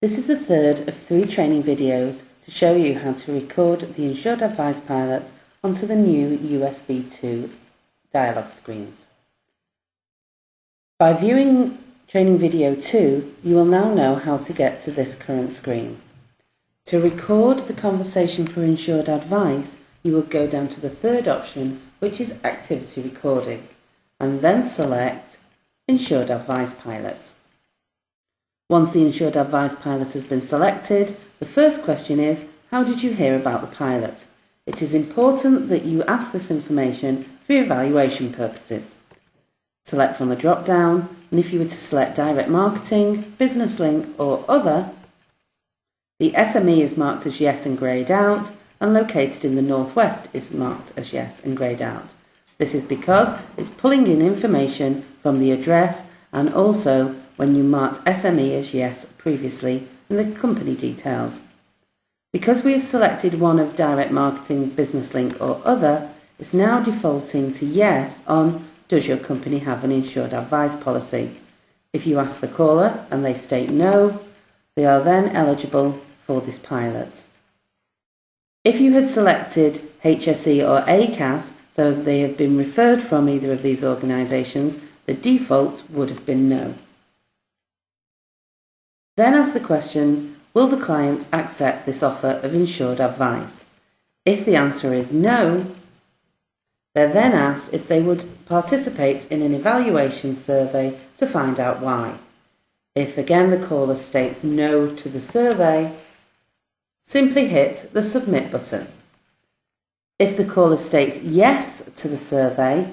This is the third of 3 training videos to show you how to record the Insured Advice pilot onto the new USB 2 dialog screens. By viewing training video 2, you will now know how to get to this current screen. To record the conversation for Insured Advice, you will go down to the third option, which is Activity Recording, and then select Insured Advice Pilot. Once the Insured Advice pilot has been selected, the first question is, how did you hear about the pilot? It is important that you ask this information for evaluation purposes. Select from the drop-down, and if you were to select Direct Marketing, Business Link or Other, the SME is marked as Yes and greyed out, and Located in the Northwest is marked as Yes and greyed out. This is because it's pulling in information from the address and also when you marked SME as Yes previously in the company details. Because we have selected one of Direct Marketing, Business Link or Other, it's now defaulting to Yes on Does your company have an Insured Advice policy? If you ask the caller and they state no, they are then eligible for this pilot. If you had selected HSE or ACAS, so they have been referred from either of these organisations, the default would have been no. Then ask the question, will the client accept this offer of insured advice? If the answer is no, they're then asked if they would participate in an evaluation survey to find out why. If again the caller states no to the survey, simply hit the submit button. If the caller states yes to the survey,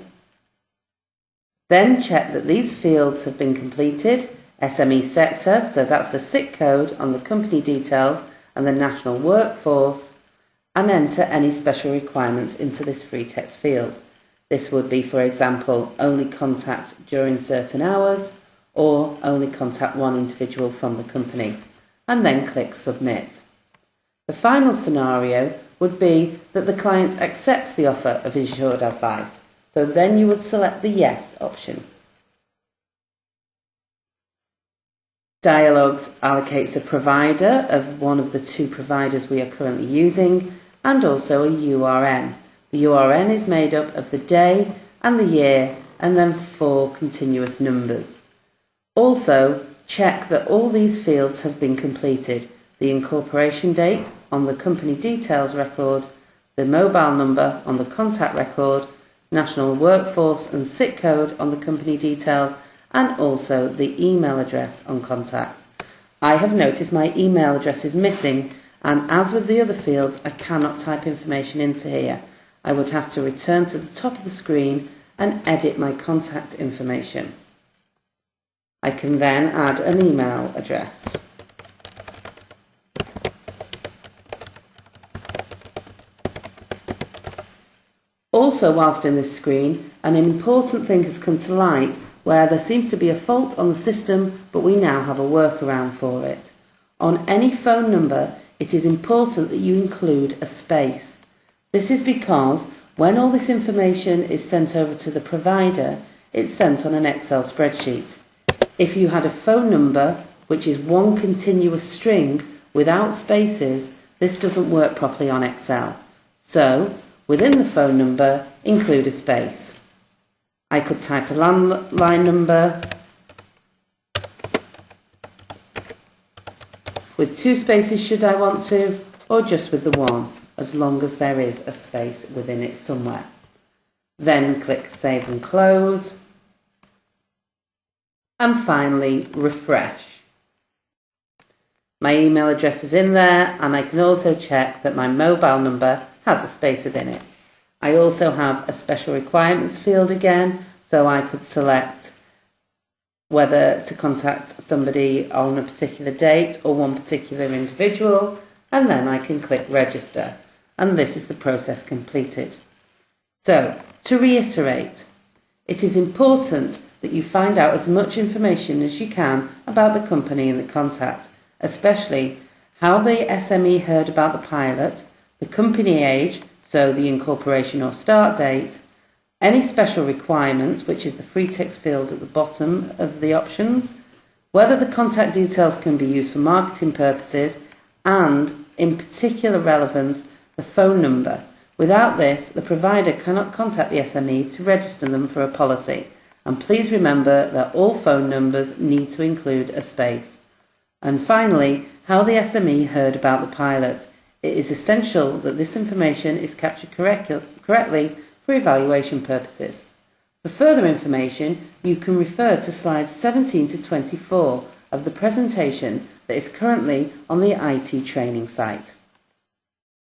then check that these fields have been completed. SME sector, so that's the SIC code on the company details and the national workforce, and enter any special requirements into this free text field. This would be, for example, only contact during certain hours or only contact one individual from the company, and then click submit. The final scenario would be that the client accepts the offer of insured advice, so then you would select the yes option. Dialogues allocates a provider of one of the 2 providers we are currently using and also a URN. The URN is made up of the day and the year and then 4 continuous numbers. Also, check that all these fields have been completed. The incorporation date on the company details record, the mobile number on the contact record, national workforce and SIC code on the company details, and also the email address on contacts. I have noticed my email address is missing, and as with the other fields, I cannot type information into here. I would have to return to the top of the screen and edit my contact information. I can then add an email address. Also, whilst in this screen, an important thing has come to light where there seems to be a fault on the system, but we now have a workaround for it. On any phone number, it is important that you include a space. This is because when all this information is sent over to the provider, it's sent on an Excel spreadsheet. If you had a phone number, which is one continuous string without spaces, this doesn't work properly on Excel. So, within the phone number, include a space. I could type a landline number with 2 spaces should I want to, or just with the 1, as long as there is a space within it somewhere. Then click Save and Close. And finally, refresh. My email address is in there, and I can also check that my mobile number has a space within it. I also have a special requirements field again, so I could select whether to contact somebody on a particular date or one particular individual, and then I can click register, and this is the process completed. So, to reiterate, it is important that you find out as much information as you can about the company and the contact, especially how the SME heard about the pilot, the company age, so the incorporation or start date, any special requirements, which is the free text field at the bottom of the options, whether the contact details can be used for marketing purposes, and, in particular relevance, the phone number. Without this, the provider cannot contact the SME to register them for a policy. And please remember that all phone numbers need to include a space. And finally, how the SME heard about the pilot. It is essential that this information is captured correctly for evaluation purposes. For further information, you can refer to slides 17 to 24 of the presentation that is currently on the IT training site.